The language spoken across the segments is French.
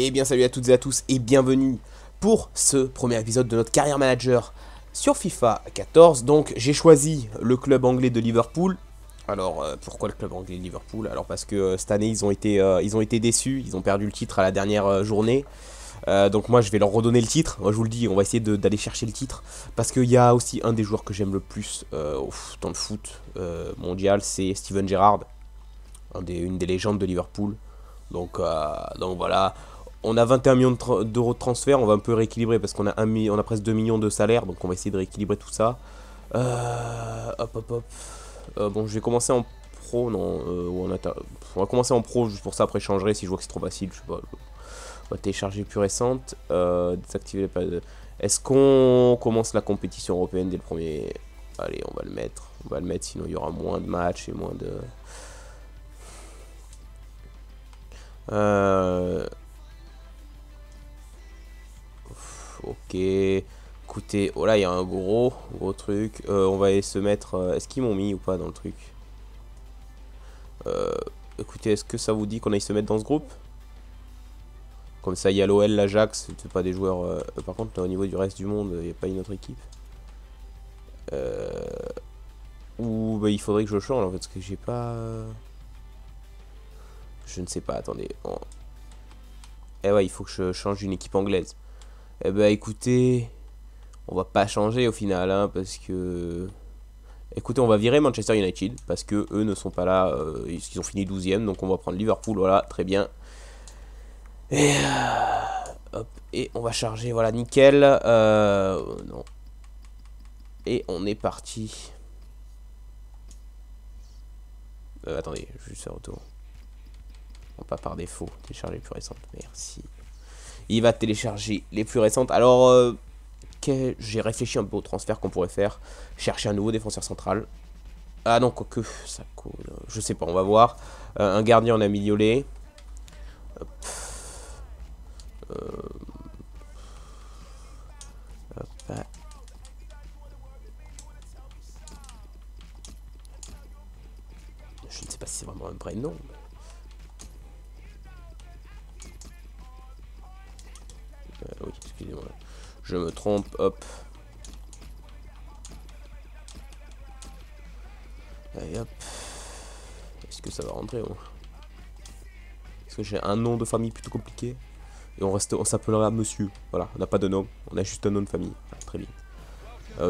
Et bien salut à toutes et à tous et bienvenue pour ce premier épisode de notre carrière manager sur FIFA 14. Donc j'ai choisi le club anglais de Liverpool. Alors pourquoi le club anglais de Liverpool? Alors parce que cette année ils ont été déçus, ils ont perdu le titre à la dernière journée. Donc moi je vais leur redonner le titre, moi je vous le dis, on va essayer d'aller chercher le titre. Parce qu'il y a aussi un des joueurs que j'aime le plus dans le foot mondial, c'est Steven Gerrard, une des légendes de Liverpool. Donc voilà, on a 21 millions d'euros de transfert, on va un peu rééquilibrer parce qu'on a, on a presque 2 millions de salaires, donc on va essayer de rééquilibrer tout ça. Hop hop hop. Bon, je vais commencer en pro, non, on va commencer en pro juste pour ça, après je changerai si je vois que c'est trop facile, je sais pas. On va télécharger plus récente, désactiver les pages. Est-ce qu'on commence la compétition européenne dès le premier? Allez, on va le mettre, sinon il y aura moins de matchs et moins de... Ok. Écoutez, oh là il y a un gros truc. On va aller se mettre. Est-ce qu'ils m'ont mis ou pas dans le truc? Écoutez, est-ce que ça vous dit qu'on aille se mettre dans ce groupe? Comme ça, il y a l'OL, l'Ajax, c'est pas des joueurs. Par contre, là, au niveau du reste du monde, il n'y a pas une autre équipe. Ou bah, il faudrait que je change en fait, parce que j'ai pas. Je ne sais pas, attendez. Eh ouais, il faut que je change d'une équipe anglaise. Eh bah écoutez, on va pas changer au final, hein, parce que... Écoutez, on va virer Manchester United, parce que eux ne sont pas là, ils ont fini 12ème, donc on va prendre Liverpool, voilà, très bien. Et, hop, et on va charger, voilà, nickel. Non. Et on est parti. Attendez, je vais juste faire retour. Non, pas par défaut, télécharger les plus récentes, merci. Il va télécharger les plus récentes, alors... j'ai réfléchi un peu au transfert qu'on pourrait faire. Chercher un nouveau défenseur central. Ah non, quoique, ça coule. Je sais pas, on va voir. Un gardien, on a Mignolet. Hop. Hop. Je ne sais pas si c'est vraiment un vrai nom. Oui, excusez-moi. Je me trompe, hop. Allez, hop. Est-ce que ça va rentrer? Parce que j'ai un nom de famille plutôt compliqué. Et on s'appellera monsieur. Voilà, on n'a pas de nom. On a juste un nom de famille. Ah, très bien.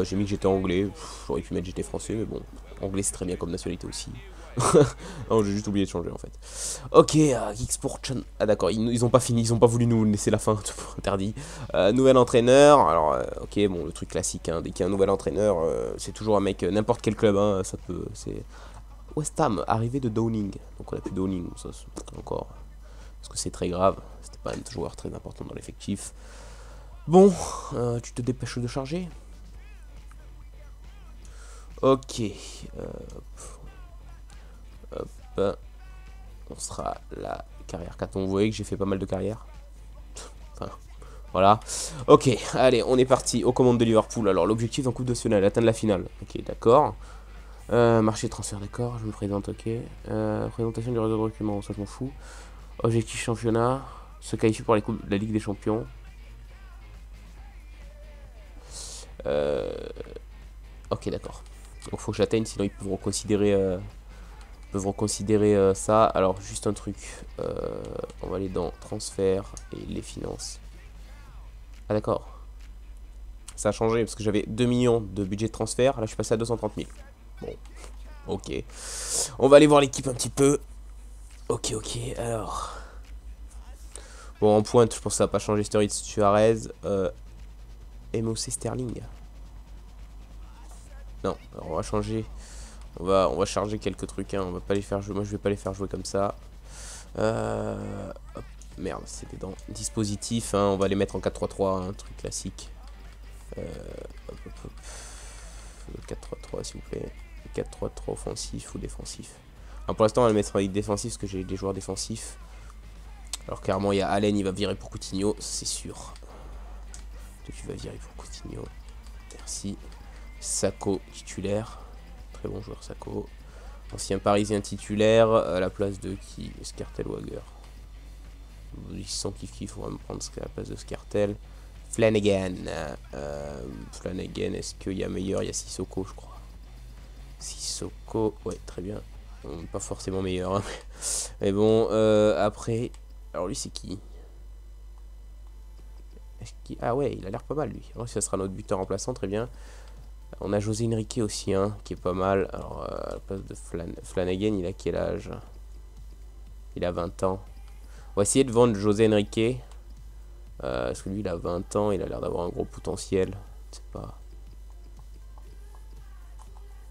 J'ai mis que j'étais anglais. J'aurais pu mettre que j'étais français, mais bon. Anglais, c'est très bien comme nationalité aussi. Non, j'ai juste oublié de changer en fait. Ok, X-Sport. Ah d'accord, ils ont pas fini, ils ont pas voulu nous laisser la fin, interdit. Nouvel entraîneur, alors ok, bon, le truc classique, hein, dès qu'il y a un nouvel entraîneur, c'est toujours un mec, n'importe quel club, hein, ça peut, c'est... West Ham, arrivé de Downing, donc on a plus Downing, ça encore, parce que c'est très grave, c'était pas un joueur très important dans l'effectif. Bon, tu te dépêches de charger. Ok, hop, on sera la carrière 4. Vous voyez que j'ai fait pas mal de carrières. Enfin, voilà. Ok, allez, on est parti aux commandes de Liverpool. Alors, l'objectif en Coupe nationale, atteindre la finale. Ok, d'accord. Marché de transfert, d'accord. Je me présente, ok. Présentation du réseau de recrutement, ça je m'en fous. Objectif championnat. Se qualifier pour la Ligue des Champions. Ok, d'accord. Donc, faut que j'atteigne, sinon ils peuvent reconsidérer ça. Alors juste un truc, on va aller dans transfert et les finances. Ah d'accord, ça a changé parce que j'avais 2 millions de budget de transfert, là je suis passé à 230 000. Bon, ok, on va aller voir l'équipe un petit peu. Ok, alors bon, en pointe je pense que ça va pas changer. Sturridge, Suarez, MOC Sterling. Non, alors on va changer. On va charger quelques trucs, hein. On va pas les faire jouer. Moi je vais pas les faire jouer comme ça. Hop, merde, c'était dans dispositif, hein. On va les mettre en 4-3-3, un truc classique. Hop. 4-3-3 s'il vous plaît. 4-3-3 offensif ou défensif. Alors pour l'instant on va le mettre avec défensif parce que j'ai des joueurs défensifs. Alors clairement il y a Allen, il va virer pour Coutinho, c'est sûr. Tu vas virer pour Coutinho. Merci. Sakho titulaire. Très bon joueur Sakho. Ancien parisien titulaire, à la place de qui? Skartelwager. Ils sont kiff-kiff, on va me prendre à la place de Scartel. Flanagan. Flanagan, est-ce qu'il y a meilleur? Il y a Sissoko, je crois. Sissoko, ouais, très bien. Bon, pas forcément meilleur. Hein. Mais bon, après... Alors lui, c'est qui? Ah ouais, il a l'air pas mal, lui. Alors, ça sera notre buteur remplaçant, très bien. On a José Enrique aussi, hein, qui est pas mal. Alors, à la place de Flanagan, il a quel âge? Il a 20 ans. On va essayer de vendre José Enrique. Parce que lui, il a 20 ans, il a l'air d'avoir un gros potentiel. Je sais pas.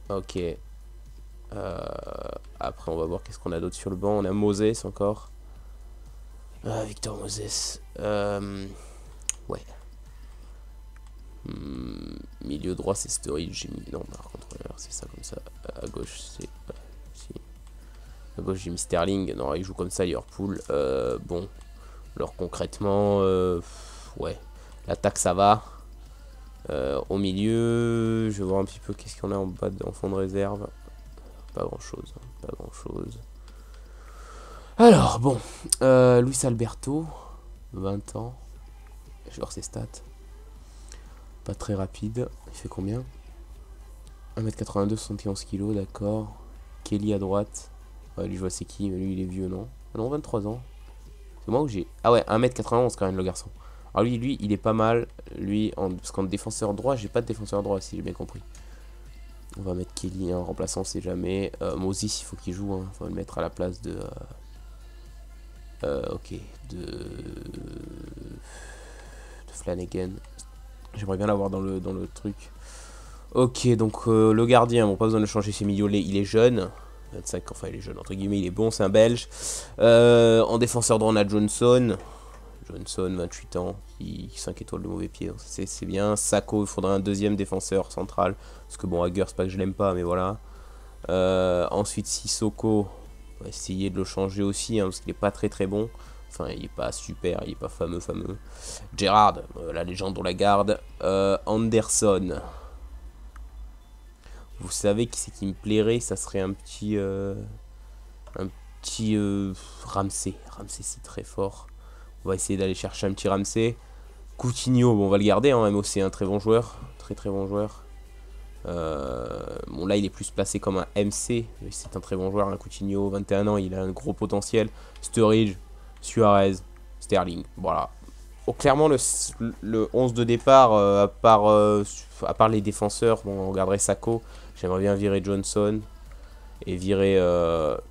Ok. Après, on va voir qu'est-ce qu'on a d'autre sur le banc. On a Moses encore. Victor Moses. Ouais. Milieu droit, c'est Sturridge. J'ai mis. Non, par contre, c'est ça comme ça. À gauche, c'est. Si. À gauche, j'ai mis Sterling. Non, il joue comme ça, Liverpool. Bon. Alors, concrètement, ouais. L'attaque, ça va. Au milieu, je vais voir un petit peu qu'est-ce qu'on a en bas, en fond de réserve. Pas grand chose. Pas grand chose. Alors, bon. Luis Alberto. 20 ans. Je vais voir ses stats. Pas très rapide. Il fait combien? 1m82, 71 kg, d'accord. Kelly à droite. Ouais, lui, je vois c'est qui, mais lui, il est vieux, non? Ah non, 23 ans. C'est moi où j'ai... Ah ouais, 1m91 quand même, le garçon. Alors lui, il est pas mal. Lui, parce qu'en défenseur droit, j'ai pas de défenseur droit, si j'ai bien compris. On va mettre Kelly en remplaçant, on sait jamais. Moses, il faut qu'il joue, hein. On va le mettre à la place de... ok, de Flanagan. J'aimerais bien l'avoir dans le truc. Ok, donc le gardien, bon, pas besoin de changer ses milieux, il est jeune. 25, enfin il est jeune, entre guillemets, il est bon, c'est un Belge. En défenseur droit, on a Johnson. Johnson, 28 ans, qui 5 étoiles de mauvais pied, c'est bien. Sako, il faudrait un deuxième défenseur central. Parce que bon, Hager, c'est pas que je l'aime pas, mais voilà. Ensuite, Sissoko, on va essayer de le changer aussi, hein, parce qu'il est pas très bon. Enfin, il est pas super, il est pas fameux. Gerrard, la légende, on la garde. Anderson. Vous savez qui c'est qui me plairait? Ça serait un petit Ramsey. Ramsey, c'est très fort. On va essayer d'aller chercher un petit Ramsey. Coutinho, bon, on va le garder. Hein, MOC, un très bon joueur. Très bon joueur. Bon, là, il est plus placé comme un MC. Mais c'est un très bon joueur. Un Coutinho, 21 ans, il a un gros potentiel. Sturridge, Suarez, Sterling. Voilà. Oh, clairement, le 11 de départ, à part les défenseurs, bon, on regarderait Sako. J'aimerais bien virer Johnson. Et virer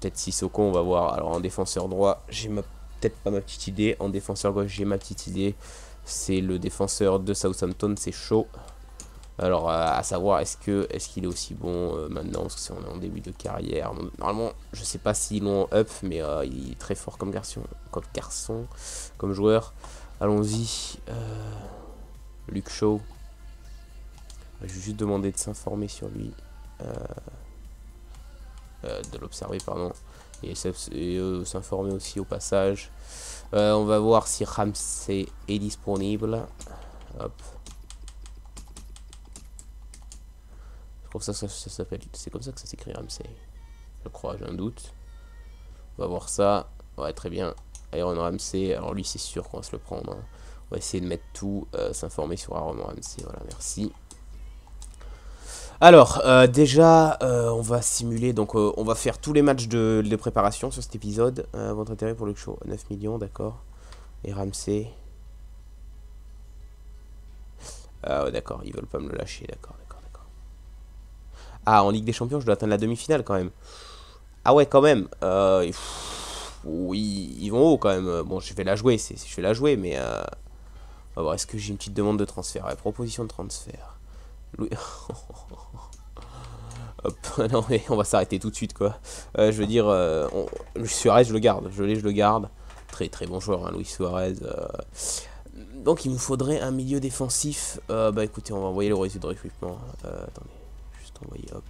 peut-être Sissoko, on va voir. Alors en défenseur droit, j'ai peut-être pas ma petite idée. En défenseur gauche, j'ai ma petite idée. C'est le défenseur de Southampton, c'est chaud. Alors à savoir, est-ce qu'il est aussi bon maintenant, parce qu'on est en début de carrière. Normalement, je sais pas s'ils l'ont up, mais il est très fort comme garçon, comme joueur. Allons-y. Luke Shaw. Je vais juste demander de s'informer sur lui. De l'observer, pardon. Et s'informer aussi au passage. On va voir si Ramsey est disponible. Hop. Je trouve ça s'appelle. C'est comme ça que ça s'écrit, Ramsey. Je crois, j'ai un doute. On va voir ça. Ouais, très bien. Aaron Ramsey. Alors lui, c'est sûr qu'on va se le prendre. Hein. On va essayer de mettre tout. S'informer sur Aaron Ramsey. Voilà, merci. Alors, déjà, on va simuler, donc on va faire tous les matchs de préparation sur cet épisode. Votre intérêt pour le show, 9 millions, d'accord. Et Ramsey. Ah ouais, d'accord, ils veulent pas me le lâcher, d'accord. Ah, en Ligue des Champions, je dois atteindre la demi-finale quand même. Ah ouais, quand même. Oui, ils vont haut quand même. Bon, je vais la jouer, mais... on va voir, est-ce que j'ai une petite demande de transfert? Ouais, proposition de transfert. Louis... Hop, non mais on va s'arrêter tout de suite quoi. Je veux dire, Suarez je le garde, je le garde. Très bon joueur, hein, Luis Suarez. Donc il nous faudrait un milieu défensif. Bah écoutez, on va envoyer le réseau de recrutement. Attendez, juste envoyer, hop.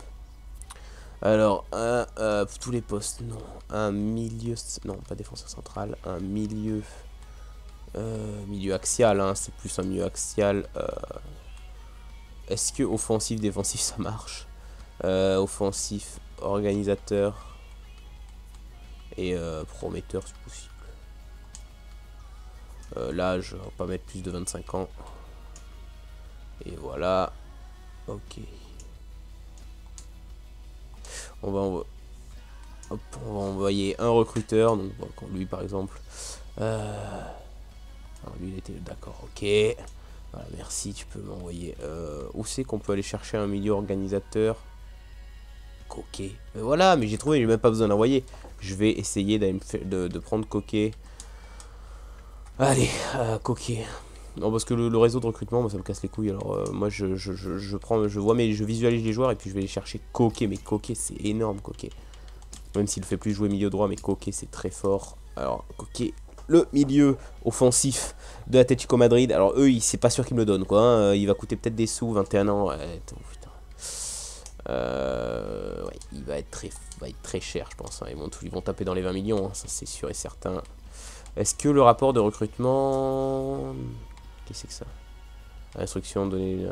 Alors, tous les postes, non. Un milieu, non pas défenseur central, un milieu... milieu axial, hein, c'est plus un milieu axial. Est-ce que offensif, défensif ça marche? Offensif, organisateur et prometteur si possible. L'âge, on va pas mettre plus de 25 ans. Et voilà. Ok. On va, hop, on va envoyer un recruteur. Donc lui par exemple. Alors lui il était d'accord, ok. Voilà, merci, tu peux m'envoyer. Où c'est qu'on peut aller chercher un milieu organisateur? Coquet. Voilà, mais j'ai trouvé, j'ai même pas besoin d'envoyer. Je vais essayer de prendre Coquet. Allez, Coquet. Non, parce que le réseau de recrutement, moi, ça me casse les couilles. Alors, moi, je prends, je vois, mais je visualise les joueurs et puis je vais les chercher Coquet. Mais Coquet, c'est énorme, Coquet. Même s'il ne fait plus jouer milieu droit, mais Coquet, c'est très fort. Alors, Coquet, le milieu offensif de l'Atlético Madrid. Alors, eux, c'est pas sûr qu'ils me le donnent, quoi. Hein. Il va coûter peut-être des sous, 21 ans. Ouais, putain. Ouais, il va être très cher, je pense. Hein. Ils vont taper dans les 20 millions, hein. Ça, c'est sûr et certain. Est-ce que le rapport de recrutement... Qu'est-ce que c'est que ça? Instruction donnée...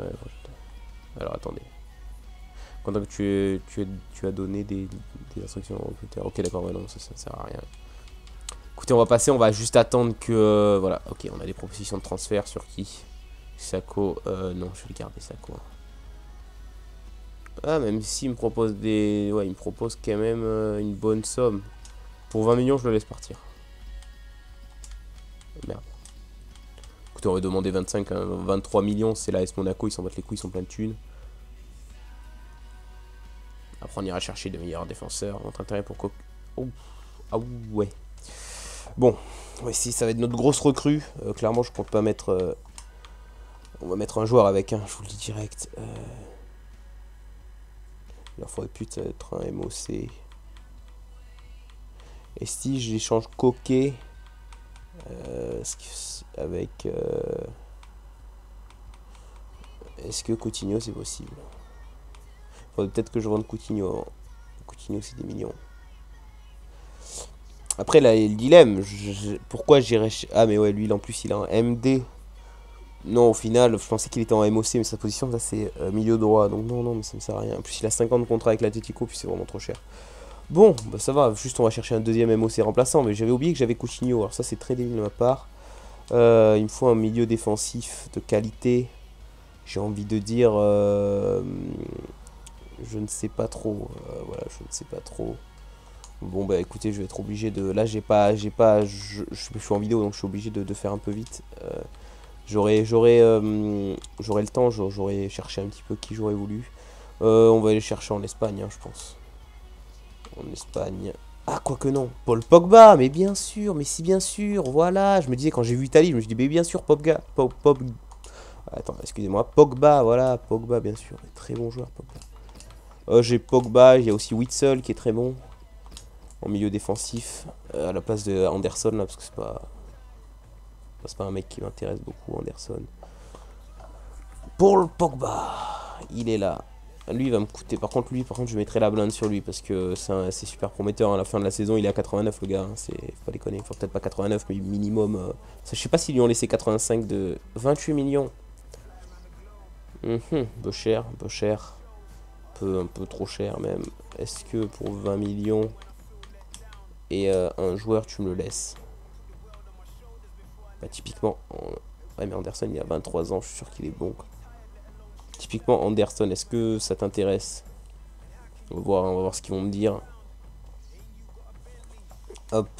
Alors, attendez. Quand tu as donné des instructions au recruteur. Ok, d'accord, ouais, non, ça ne sert à rien. Écoutez, on va passer, on va juste attendre que... voilà, ok, on a des propositions de transfert sur qui? Sako, non, je vais le garder, Sako. Ah, même s'il me propose des... Ouais, il me propose quand même une bonne somme. Pour 20 millions, je le laisse partir. Merde. Écoutez, on va demander 25, hein, 23 millions, c'est la S Monaco, ils s'en battent les couilles, ils sont plein de thunes. Après, on ira chercher de meilleurs défenseurs. Notre intérêt pour Coq. Oh. Ah ouais. Bon, ici, ça va être notre grosse recrue. Clairement, je compte pas mettre... on va mettre un joueur avec, hein, je vous le dis direct. Il leur faudrait plus être un MOC. Et si j'échange Coquet avec... est-ce que Coutinho, c'est possible? Faudrait peut-être que je vende Coutinho. Coutinho, c'est des millions. Après, là, le dilemme. Pourquoi j'irais... Ah, mais ouais, lui, en plus, il a un MD. Non, au final, je pensais qu'il était en MOC, mais sa position, là, c'est milieu droit. Donc, non, mais ça ne sert à rien. En plus, il a 5 ans de contrat avec l'Atlético, puis c'est vraiment trop cher. Bon, bah ça va. Juste, on va chercher un deuxième MOC remplaçant. Mais j'avais oublié que j'avais Coutinho. Alors, ça, c'est très débile de ma part. Il me faut un milieu défensif de qualité. J'ai envie de dire... je ne sais pas trop. Voilà, je ne sais pas trop. Bon, bah écoutez, je vais être obligé de... Là, je suis en vidéo, donc je suis obligé de faire un peu vite. J'aurais le temps, j'aurais cherché un petit peu qui j'aurais voulu. On va aller chercher en Espagne, hein, je pense. En Espagne. Ah, quoique non. Paul Pogba, mais bien sûr, mais si bien sûr, voilà. Je me disais, quand j'ai vu Italie, je me suis dit, mais bien sûr, Pogba. Attends, excusez-moi. Pogba, voilà, Pogba, bien sûr. Très bon joueur, Pogba. J'ai Pogba, il y a aussi Witsel qui est très bon. En milieu défensif. À la place de Anderson, là, parce que c'est pas un mec qui m'intéresse beaucoup, Anderson. Paul Pogba, il est là. Lui, il va me coûter. Par contre, je mettrai la blinde sur lui parce que c'est super prometteur. À la fin de la saison, il est à 89, le gars. Hein, faut pas déconner. Faut peut-être pas 89, mais minimum. Je sais pas s'ils lui ont laissé 85 de 28 millions. Un peu cher, un peu cher. Un peu trop cher, même. Est-ce que pour 20 millions et un joueur, tu me le laisses? Bah, typiquement. Ouais, mais Anderson, il a 23 ans. Je suis sûr qu'il est bon, quoi. Typiquement Anderson, est-ce que ça t'intéresse? On va voir ce qu'ils vont me dire. Hop.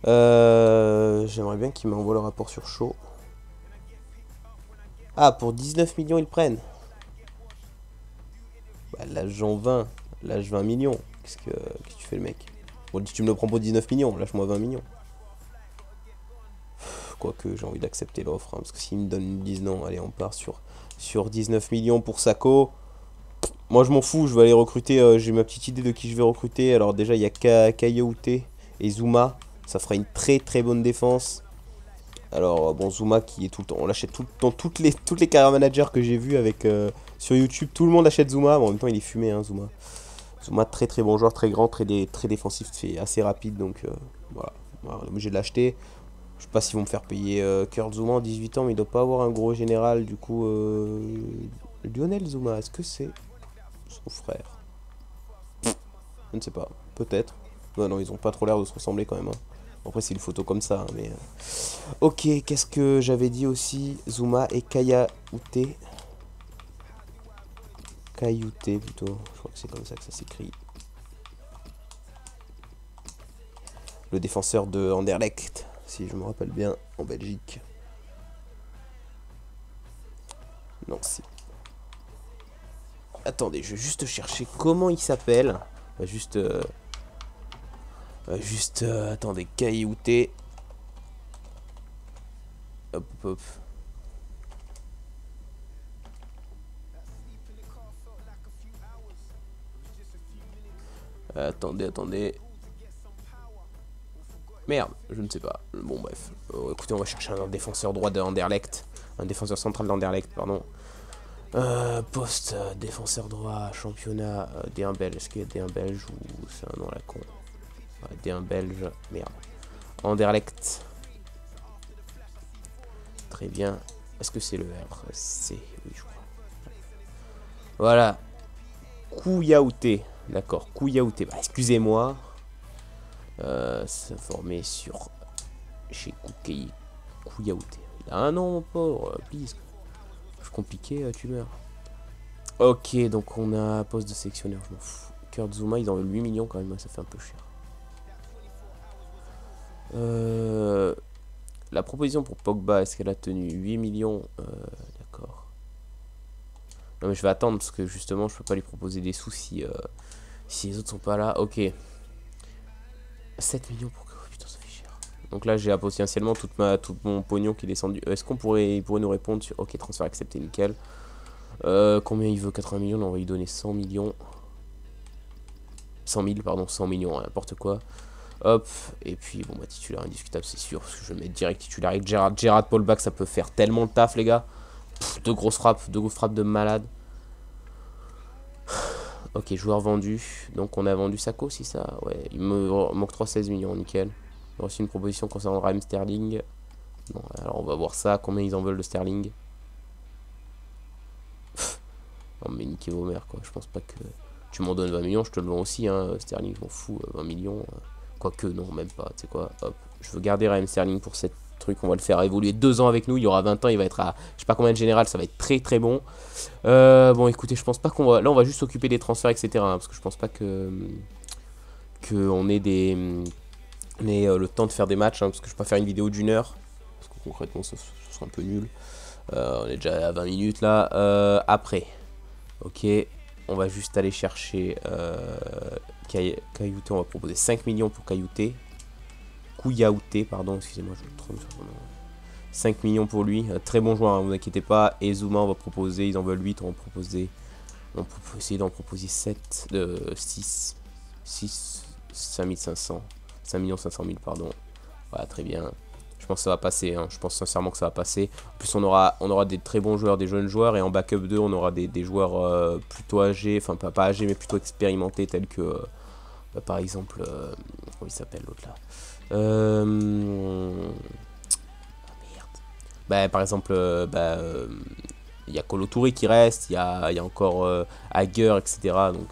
J'aimerais bien qu'ils m'envoient le rapport sur Shaw. Ah, pour 19 millions ils prennent. Bah, l'âge en 20. L'âge 20 millions. Qu'est-ce que tu fais, le mec? Bon, tu me le prends pour 19 millions. Lâche-moi 20 millions. Quoique j'ai envie d'accepter l'offre. Hein, parce que s'ils me donnent, ils me disent non. Allez, on part sur 19 millions pour Sako. Moi je m'en fous, je vais aller recruter, j'ai ma petite idée de qui je vais recruter. Alors déjà il y a Kayoute et Zuma, ça fera une très bonne défense. Alors bon, Zuma qui est tout le temps, on l'achète dans toutes les carrières managers que j'ai vu avec sur YouTube, tout le monde achète Zuma. Bon, en même temps il est fumé, hein, Zuma. Zuma très bon joueur, très grand, très défensif, c'est assez rapide, donc voilà, on est obligé de l'acheter. Je sais pas s'ils vont me faire payer Kurt Zuma en 18 ans, mais il doit pas avoir un gros général, du coup Lionel Zuma, est-ce que c'est son frère? Je ne sais pas, peut-être. Non, ils ont pas trop l'air de se ressembler quand même. Hein. Après, c'est une photo comme ça, hein, mais... Ok, qu'est-ce que j'avais dit aussi? Zuma et Kayauté. Kayouté, plutôt. Je crois que c'est comme ça que ça s'écrit. Le défenseur de Anderlecht, si je me rappelle bien, en Belgique. Non, c'est... Attendez, je vais juste chercher comment il s'appelle. Attendez, Kayouté. Hop, hop. Attendez. Merde, je ne sais pas. Bon, bref. Écoutez, on va chercher un défenseur droit de Anderlecht. Un défenseur central d'Anderlecht, pardon. Poste, défenseur droit, championnat, D1 belge. Est-ce qu'il y a D1 belge ou c'est un nom à la con? Ouais, D1 belge, merde. Anderlecht. Très bien. Est-ce que c'est le RC? Oui, je crois. Voilà. Kouyaouté. D'accord, Kouyaouté. Bah, excusez-moi. Se former chez Kouyaouté. Il a un nom, mon pauvre. Please. C'est compliqué, tu meurs. Ok, donc on a poste de sélectionneur, je m'en fous. Kurt Zouma, ils en veulent 8 millions quand même, ça fait un peu cher. La proposition pour Pogba, est-ce qu'elle a tenu 8 millions? D'accord. Non mais je vais attendre parce que justement je peux pas lui proposer des sous si les autres sont pas là. Ok. 7 millions pour... Oh, putain, ça fait cher. Donc là j'ai potentiellement tout mon pognon qui est descendu. Est-ce qu'on pourrait, il pourrait nous répondre sur... Ok, transfert accepté, nickel. Combien il veut? 80 millions, on va lui donner 100 millions. 100 000, pardon, 100 millions, n'importe quoi. Hop, et puis bon bah titulaire indiscutable c'est sûr, parce que je vais mettre direct titulaire avec Gerrard Paul Back, ça peut faire tellement le taf les gars. Pff, deux grosses frappes de malade. Ok, joueur vendu, donc on a vendu Sako, si ça, ouais, il me manque 316 millions, nickel. J'ai reçu une proposition concernant Raheem Sterling. Non, alors on va voir ça, combien ils en veulent de Sterling. Non mais niquez vos mères quoi, je pense pas que... Tu m'en donnes 20 millions, je te le vends aussi, hein, Sterling, je m'en fous, 20 millions... Quoique, non, même pas, tu sais quoi, hop. Je veux garder Raheem Sterling pour cette truc, on va le faire évoluer 2 ans avec nous, il y aura 20 ans, il va être à, je sais pas combien de général, ça va être très très bon. Bon, écoutez, je pense pas qu'on va, là on va juste s'occuper des transferts, etc. Hein, parce que je pense pas on ait le temps de faire des matchs, hein, parce que je peux pas faire une vidéo d'1 heure, parce que concrètement, ça serait un peu nul. On est déjà à 20 minutes là, après, ok, on va juste aller chercher... Kayouté, on va proposer 5 millions pour Kayouté. Kouyaouté, pardon, excusez-moi, je me trompe sur son nom. 5 millions pour lui, très bon joueur, hein, vous inquiétez pas. Et Zuma, on va proposer, ils en veulent 8, on peut essayer d'en proposer 7, 5500, 5 500 000, pardon. Voilà, très bien. Je pense que ça va passer, hein. Je pense sincèrement que ça va passer. En plus, on aura des très bons joueurs, des jeunes joueurs. Et en backup 2, on aura des joueurs plutôt âgés, enfin pas âgés, mais plutôt expérimentés, tels que... par exemple, comment il s'appelle l'autre là? Oh, merde. Bah, par exemple, il y a Kolo Touré qui reste, il y a encore Hager, etc. Donc,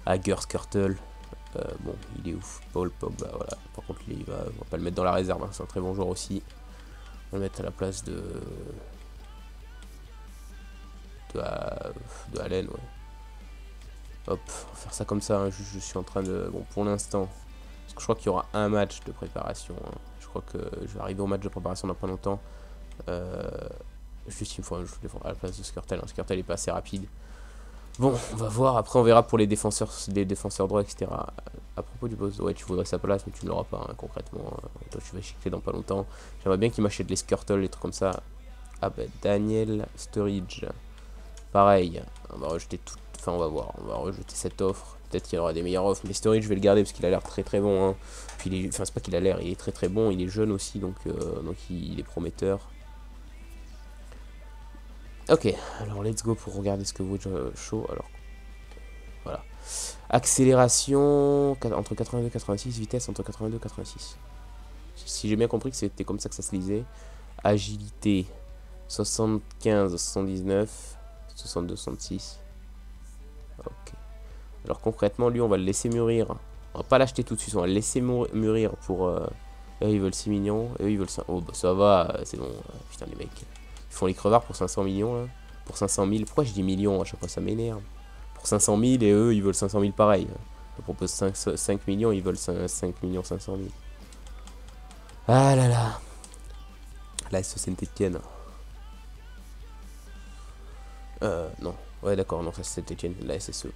Hager, Skirtle, bon, il est ouf. Paul Pogba, voilà. Par contre, on va pas le mettre dans la réserve, hein. C'est un très bon joueur aussi. On va le mettre à la place de Allen, ouais. Hop, on va faire ça comme ça, hein. Je suis en train de... Bon, pour l'instant, parce que je crois qu'il y aura un match de préparation, hein. Je crois que je vais arriver au match de préparation dans pas longtemps. Juste une fois, je le à la place de Skirtle, hein. Skirtle est pas assez rapide. Bon, on va voir, après on verra pour les défenseurs droits, etc. À propos du boss, ouais, tu voudrais sa place, mais tu ne l'auras pas, hein, concrètement. Toi, tu vas chiquer dans pas longtemps. J'aimerais bien qu'il m'achète les Skirtle, les trucs comme ça. Ah bah, Daniel Sturridge. Pareil, on va rejeter tout. Enfin, on va voir, on va rejeter cette offre. Peut-être qu'il y aura des meilleures offres, mais Sturridge, je vais le garder parce qu'il a l'air très très bon, hein. Puis, enfin, c'est pas qu'il a l'air, il est très très bon, il est jeune aussi, donc il est prometteur. Ok, alors let's go pour regarder ce que vaut Shaw. Alors, voilà. Accélération entre 82 et 86, vitesse entre 82 et 86. Si j'ai bien compris que c'était comme ça que ça se lisait. Agilité 75, 79, 62, 66. Ok. Alors concrètement, lui, on va le laisser mûrir On va pas l'acheter tout de suite, on va le laisser mûrir pour... eux, ils veulent 6 millions, eux, ils veulent 5... Oh, bah ça va, c'est bon. Putain, les mecs, ils font les crevards pour 500 millions, là. Pour 500 000, pourquoi je dis millions à chaque fois, ça m'énerve. Pour 500 000, et eux, ils veulent 500 000 pareil. Je propose 5 millions, ils veulent 5 millions 500 000. Ah là là. La SE Saint-Etienne. Non. Ouais, d'accord, non, ça c'est Saint-Etienne, la SSE. Ouais.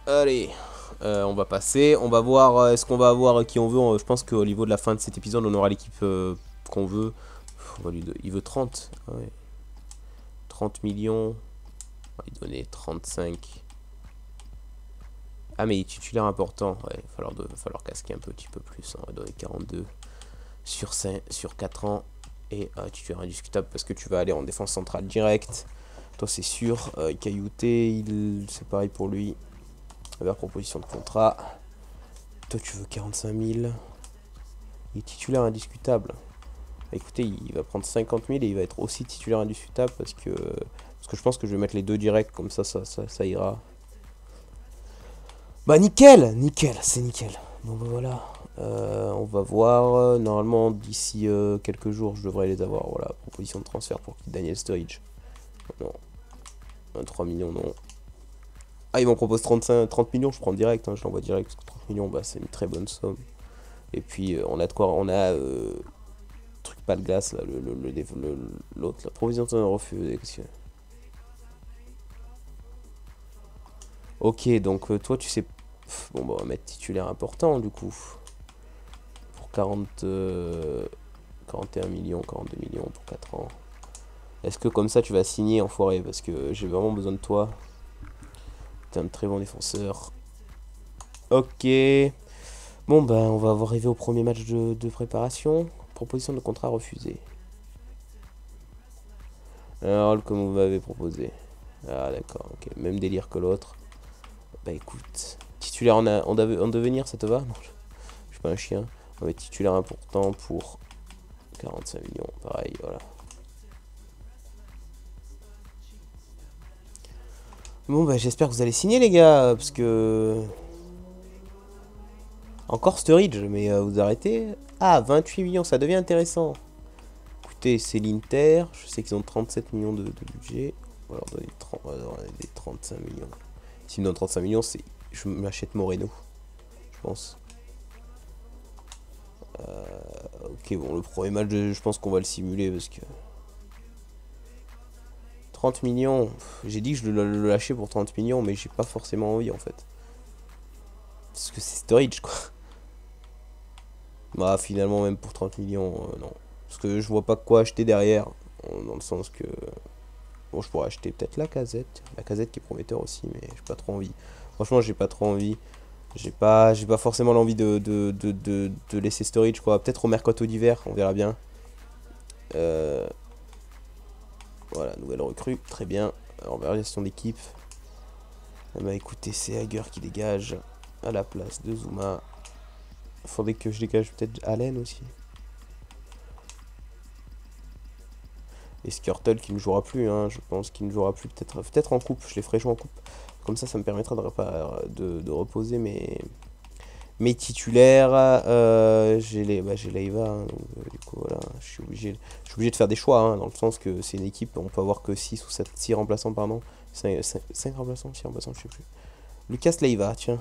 Allez, on va passer. On va voir, est-ce qu'on va avoir qui on veut. Je pense qu'au niveau de la fin de cet épisode, on aura l'équipe qu'on veut. Il veut 30. Ouais. 30 millions. On va lui donner 35. Ah, mais il est titulaire important. Ouais, il va falloir casquer un petit peu plus. Hein. On va donner 42 sur 4 ans. Et titulaire indiscutable parce que tu vas aller en défense centrale direct. Toi, c'est sûr. Caillouté, c'est pareil pour lui. Vers proposition de contrat. Toi, tu veux 45 000. Il est titulaire indiscutable. Écoutez, il va prendre 50 000 et il va être aussi titulaire indiscutable parce que je pense que je vais mettre les deux directs. Comme ça ira. Bah, nickel, c'est nickel. Bon, bah voilà. On va voir. Normalement, d'ici quelques jours, je devrais les avoir. Voilà, proposition de transfert pour Daniel Sturridge. Non. 3 millions, non. Ah, ils m'en proposent 30 millions, je prends direct, hein, je l'envoie direct, parce que 30 millions, bah, c'est une très bonne somme. Et puis, on a de quoi, on a, truc pas de glace, là, l'autre, la provision de refus. Ok, donc, toi, tu sais, bon, bah, on va mettre titulaire important, du coup, pour 41 millions, 42 millions pour 4 ans. Est-ce que comme ça, tu vas signer, enfoiré, parce que j'ai vraiment besoin de toi. T'es un très bon défenseur. Ok. Bon, bah, on va arriver au premier match de préparation. Proposition de contrat refusée. Un rôle comme vous m'avez proposé. Ah, d'accord, ok. Même délire que l'autre. Bah, écoute. Titulaire en devenir, ça te va? Non, je suis pas un chien. On va être titulaire important pour 45 millions. Pareil, voilà. Bon, bah, j'espère que vous allez signer, les gars, parce que... Encore Sturridge, mais vous arrêtez. Ah, 28 millions, ça devient intéressant. Écoutez, c'est l'Inter. Je sais qu'ils ont 37 millions de budget. On va leur donner des 35 millions. S'ils me donnent 35 millions, je m'achète Moreno. Je pense. Ok, bon, le premier match, je pense qu'on va le simuler parce que... 30 millions. J'ai dit que je le lâchais pour 30 millions, mais j'ai pas forcément envie en fait. Parce que c'est Sturridge, quoi. Bah, finalement, même pour 30 millions, non. Parce que je vois pas quoi acheter derrière. Dans le sens que... Bon, je pourrais acheter peut-être la casette. La casette qui est prometteur aussi, mais j'ai pas trop envie. Franchement, j'ai pas trop envie. J'ai pas forcément l'envie de laisser Sturridge, quoi. Peut-être au mercato d'hiver, on verra bien. Voilà, nouvelle recrue, très bien. Alors, gestion d'équipe. Bah écoutez, c'est Hager qui dégage à la place de Zouma. Faudrait que je dégage peut-être Allen aussi. Et Skirtle qui ne jouera plus, hein, je pense qu'il ne jouera plus, peut-être en coupe, je les ferai jouer en coupe. Comme ça me permettra de reposer mes titulaires. J'ai Leiva, hein, donc du coup voilà, je suis obligé de faire des choix, hein, dans le sens que c'est une équipe, on peut avoir que 6 ou 7, 6 remplaçants, pardon. 5 remplaçants, 6 remplaçants, je sais plus. Lucas Leiva, tiens.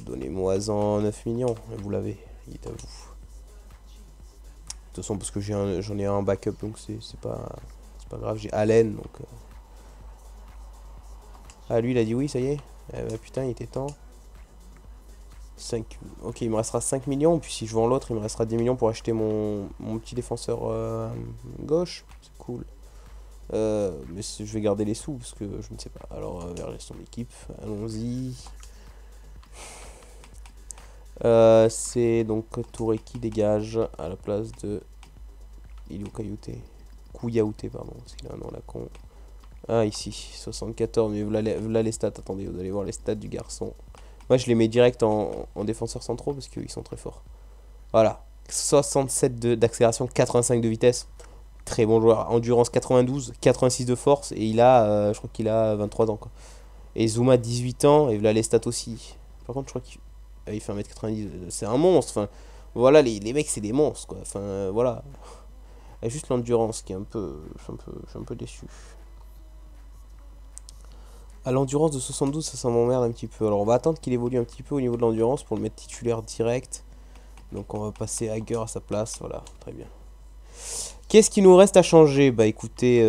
Donnez-moi 9 millions, vous l'avez, il est à vous. De toute façon, parce que j'en ai un backup, donc c'est pas grave. J'ai Allen, donc... Ah, lui, il a dit oui, ça y est. Bah, putain, il était temps. 5... Ok, il me restera 5 millions, puis si je vends l'autre, il me restera 10 millions pour acheter mon petit défenseur gauche. C'est cool. Mais je vais garder les sous, parce que je ne sais pas. Alors, vers gestion d'équipe, allons-y. C'est donc Touré qui dégage à la place de Ilou Kouyaouté, pardon, parce qu'il a un nom à la con. Ah, ici, 74, mais voilà les stats, attendez, vous allez voir les stats du garçon. Moi, je les mets direct en défenseurs centraux parce qu'ils sont très forts. Voilà, 67 d'accélération, 85 de vitesse. Très bon joueur. Endurance 92, 86 de force, et je crois qu'il a 23 ans, quoi. Et Zuma 18 ans, et voilà les stats aussi. Par contre, je crois qu'il fait 1m90, c'est un monstre. Enfin, voilà, les mecs, c'est des monstres, quoi. Enfin, voilà. Il y a juste l'endurance qui est un peu... Je suis un peu déçu. À l'endurance de 72, ça m'emmerde un petit peu. Alors, on va attendre qu'il évolue un petit peu au niveau de l'endurance pour le mettre titulaire direct. Donc, on va passer Hager à sa place. Voilà, très bien. Qu'est-ce qu'il nous reste à changer? Bah, écoutez,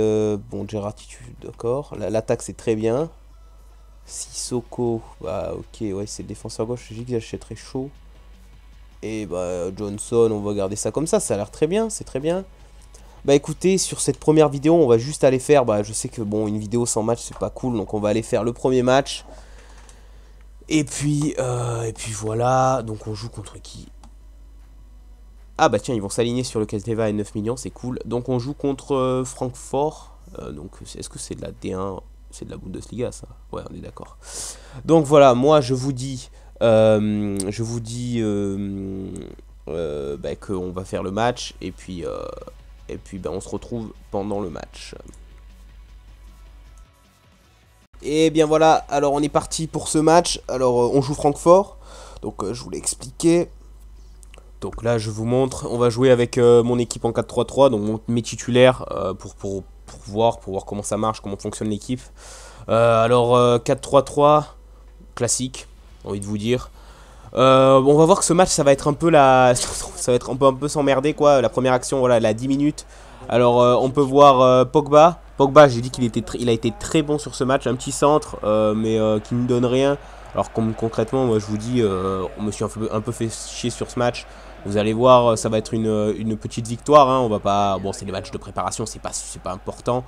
bon, Gerrard titulaire, d'accord. L'attaque, c'est très bien. Sissoko, bah ok, ouais, c'est le défenseur gauche, j'ai dit que j'achèterais chaud. Et bah Johnson, on va garder ça comme ça a l'air très bien, c'est très bien. Bah écoutez, sur cette première vidéo, on va juste aller faire, bah je sais que bon, une vidéo sans match, c'est pas cool, donc on va aller faire le premier match. Et puis voilà, donc on joue contre qui? Ah bah tiens, ils vont s'aligner sur le Casdeva à 9 millions, c'est cool. Donc on joue contre Francfort, donc est-ce que c'est de la D1? C'est de la Bundesliga, ça. Ouais, on est d'accord. Donc voilà, moi je vous dis bah, qu'on va faire le match et puis bah, on se retrouve pendant le match. Et bien voilà, alors on est parti pour ce match. Alors on joue Francfort, donc je vous l'ai expliqué. Donc là je vous montre, on va jouer avec mon équipe en 4-3-3, donc mes titulaires pour voir comment ça marche, comment fonctionne l'équipe. Alors 4-3-3, classique, j'ai envie de vous dire. On va voir que ce match ça va être un peu ça va être un peu s'emmerder quoi. La première action, voilà, elle a 10 minutes. Alors on peut voir Pogba. Pogba, j'ai dit qu'il a été très bon sur ce match, un petit centre, mais qui ne donne rien. Alors concrètement, moi je vous dis, on me suis un peu fait chier sur ce match. Vous allez voir, ça va être une petite victoire. Hein. On va pas, bon, c'est des matchs de préparation, c'est pas important.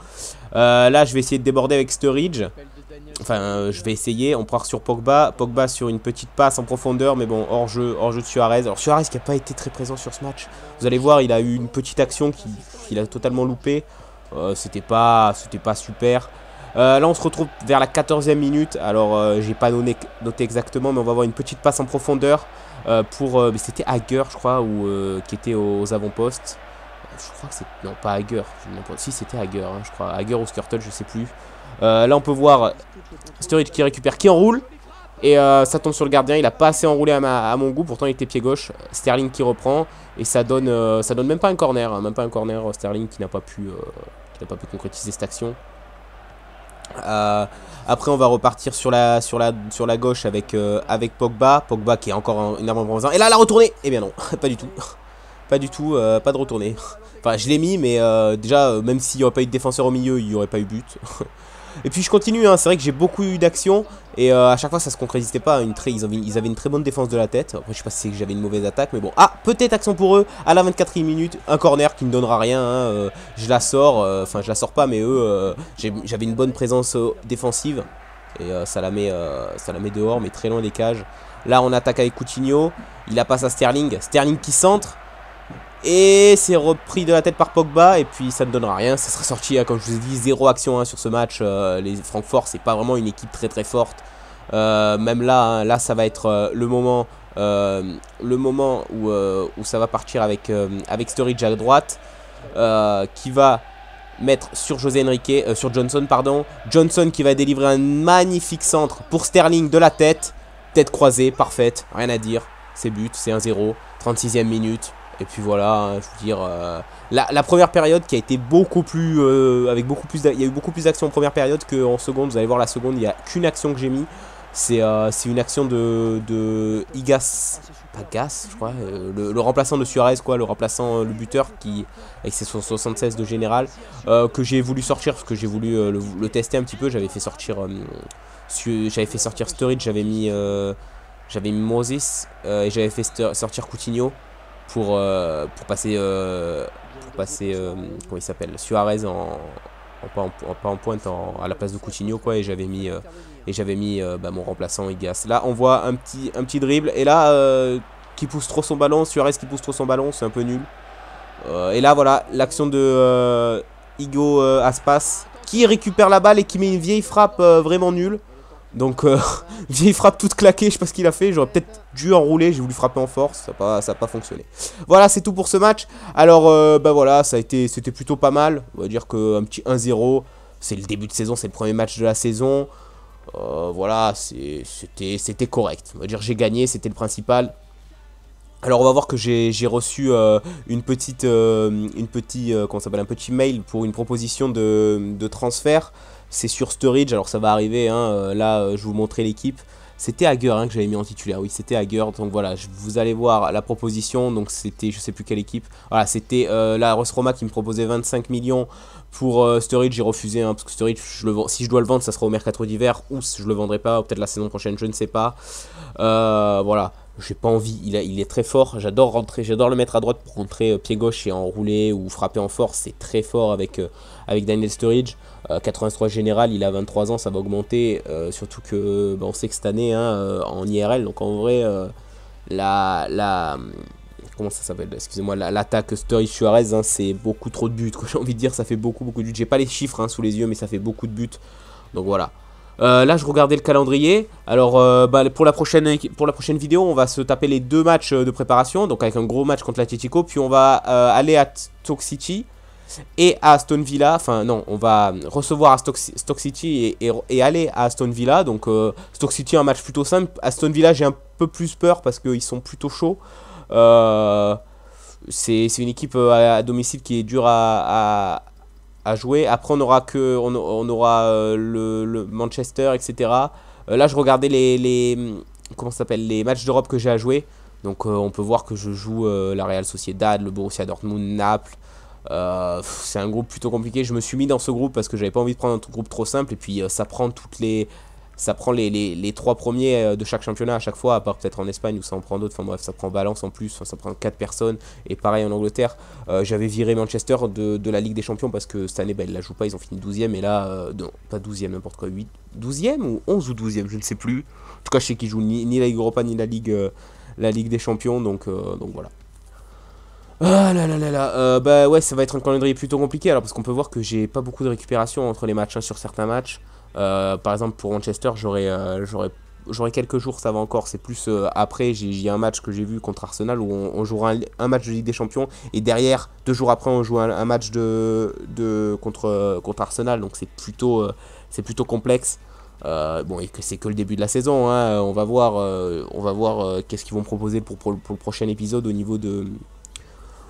Là, je vais essayer de déborder avec Sturridge. Enfin, je vais essayer. On part sur Pogba. Pogba sur une petite passe en profondeur, mais bon, hors jeu de Suarez. Alors Suarez qui n'a pas été très présent sur ce match. Vous allez voir, il a eu une petite action qu'il a totalement loupé. C'était pas super. Là on se retrouve vers la 14e minute. Alors j'ai pas noté exactement, mais on va avoir une petite passe en profondeur mais c'était Hager je crois, qui était aux avant-postes. Je crois que c'est... Non, pas Hager. Si, c'était Hager, hein, je crois. Hager ou Skrtel, je sais plus. Là on peut voir Sturridge qui récupère, qui enroule. Et ça tombe sur le gardien. Il a pas assez enroulé à mon goût. Pourtant il était pied gauche. Sterling qui reprend. Et ça donne même pas un corner. Hein, même pas un corner. Sterling qui n'a pas pu concrétiser cette action. Après on va repartir sur la gauche avec Pogba qui est encore une avant-bronzin. Et là la retournée. Eh bien non, pas du tout. Pas de retournée. Enfin je l'ai mis, mais déjà même s'il n'y aurait pas eu de défenseur au milieu, il n'y aurait pas eu but. Et puis je continue, hein. C'est vrai que j'ai beaucoup eu d'actions. Et à chaque fois ça se concrétisait pas. Ils avaient une très bonne défense de la tête. Après je sais pas si c'est que j'avais une mauvaise attaque, mais bon. Ah, peut-être action pour eux à la 24e minute. Un corner qui ne donnera rien, hein. Je la sors, enfin je la sors pas, mais eux, j'avais une bonne présence défensive. Et ça la met dehors, mais très loin des cages. Là on attaque avec Coutinho. Il la passe à Sterling. Sterling qui centre. Et c'est repris de la tête par Pogba. Et puis ça ne donnera rien. Ça sera sorti, hein, comme je vous ai dit, 0 action, hein, sur ce match. Les Francfort, c'est pas vraiment une équipe très forte. Même là, hein, là ça va être le moment où ça va partir avec Sturridge à droite. Qui va mettre sur sur Johnson, pardon. Johnson qui va délivrer un magnifique centre pour Sterling de la tête. Tête croisée, parfaite, rien à dire. C'est but, c'est 1-0. 36e minute. Et puis voilà, hein, je veux dire, la première période qui a été beaucoup plus, il y a eu beaucoup plus d'actions en première période qu'en seconde. Vous allez voir la seconde, il n'y a qu'une action que j'ai mis. C'est une action de Igas, pas Gas, je crois, le remplaçant de Suarez, quoi, le remplaçant, le buteur qui avec ses 76 de général, que j'ai voulu sortir parce que j'ai voulu le tester un petit peu. J'avais fait sortir Sturridge, j'avais mis Moses et j'avais fait sortir Coutinho. Pour passer comment il s'appelle, Suarez pas en pointe, à la place de Coutinho, quoi. Et j'avais mis bah, mon remplaçant Igas. Là on voit un petit dribble. Et là qui pousse trop son ballon, Suarez qui pousse trop son ballon, c'est un peu nul. Et là voilà l'action de Igo Aspas qui récupère la balle et qui met une vieille frappe vraiment nulle. Donc vieille frappe toute claquée, je sais pas ce qu'il a fait. J'aurais peut-être dû enrouler, j'ai voulu frapper en force, ça a pas fonctionné. Voilà, c'est tout pour ce match. Alors bah voilà, c'était plutôt pas mal. On va dire qu'un petit 1-0, c'est le début de saison, c'est le premier match de la saison. Voilà, c'était correct. On va dire j'ai gagné, c'était le principal. Alors on va voir que j'ai reçu comment ça s'appelle, un petit mail pour une proposition de transfert. C'est sur Sturridge, alors ça va arriver, hein, là je vous montrer l'équipe. C'était Hager, hein, que j'avais mis en titulaire, oui c'était Hager, donc voilà, vous allez voir la proposition, donc c'était je sais plus quelle équipe. Voilà, c'était la Roma qui me proposait 25 millions pour Sturridge, j'ai refusé, hein, parce que Sturridge, si je dois le vendre, ça sera au mercato d'hiver, ou je le vendrai pas, peut-être la saison prochaine, je ne sais pas. Voilà. J'ai pas envie, il est très fort, j'adore rentrer, j'adore le mettre à droite pour rentrer pied gauche et enrouler ou frapper en force, c'est très fort avec Daniel Sturridge. 83 général, il a 23 ans, ça va augmenter, surtout que on sait que cette année, hein, en IRL, donc en vrai, comment ça s'appelle, excusez-moi, l'attaque Sturridge-Suarez, hein, c'est beaucoup trop de buts, j'ai envie de dire, ça fait beaucoup de buts. J'ai pas les chiffres, hein, sous les yeux, mais ça fait beaucoup de buts, donc voilà. Là je regardais le calendrier. Alors pour la prochaine vidéo on va se taper les 2 matchs de préparation. Donc avec un gros match contre l'Atletico. Puis on va aller à Stoke City et à Aston Villa. Enfin non, on va recevoir à Stoke City et aller à Aston Villa. Donc Stoke City un match plutôt simple. Aston Villa j'ai un peu plus peur parce qu'ils sont plutôt chauds. C'est une équipe à domicile qui est dure à jouer. Après on aura le Manchester, etc. Là je regardais comment ça s'appelle, les matchs d'Europe que j'ai à jouer. Donc on peut voir que je joue la Real Sociedad, le Borussia Dortmund, Naples. C'est un groupe plutôt compliqué. Je me suis mis dans ce groupe parce que j'avais pas envie de prendre un groupe trop simple. Et puis ça prend les 3 premiers de chaque championnat à chaque fois, à part peut-être en Espagne où ça en prend d'autres. Enfin bref, ça prend Valence en plus, ça prend 4 personnes. Et pareil en Angleterre, j'avais viré Manchester de la Ligue des Champions parce que cette année, ils la jouent pas, ils ont fini 12ème. Et là, non, pas 12ème, n'importe quoi, 12ème ou 11 ou 12ème, je ne sais plus. En tout cas, je sais qu'ils jouent ni la Ligue Europa ni la Ligue des Champions, donc voilà. Ah là là là là, bah ouais, ça va être un calendrier plutôt compliqué alors parce qu'on peut voir que j'ai pas beaucoup de récupération entre les matchs, hein, sur certains matchs. Par exemple pour Manchester j'aurai quelques jours, ça va encore, c'est plus après, j'ai un match que j'ai vu contre Arsenal où on jouera un match de Ligue des Champions et derrière 2 jours après on joue un match contre Arsenal, donc c'est plutôt complexe. Bon, et que c'est que le début de la saison, hein, on va voir qu'est-ce qu'ils vont proposer pour le prochain épisode au niveau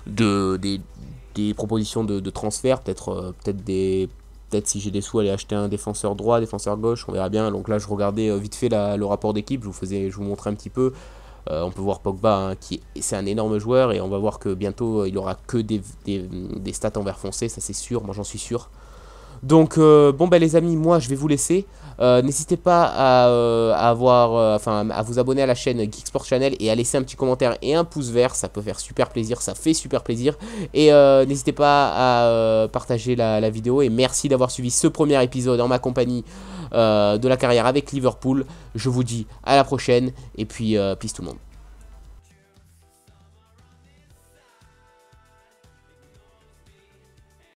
des propositions de transfert, peut-être si j'ai des sous aller acheter un défenseur droit, défenseur gauche, on verra bien. Donc là je regardais vite fait le rapport d'équipe, je vous montrais un petit peu. On peut voir Pogba, hein, c'est un énorme joueur et on va voir que bientôt il aura que des stats en vert foncé, ça c'est sûr, moi j'en suis sûr. Donc bon bah les amis, moi je vais vous laisser. N'hésitez pas à vous abonner à la chaîne Geek Sport Channel et à laisser un petit commentaire et un pouce vert, ça peut faire super plaisir, ça fait super plaisir. Et n'hésitez pas à partager la vidéo et merci d'avoir suivi ce premier épisode en ma compagnie de la carrière avec Liverpool. Je vous dis à la prochaine et puis peace tout le monde.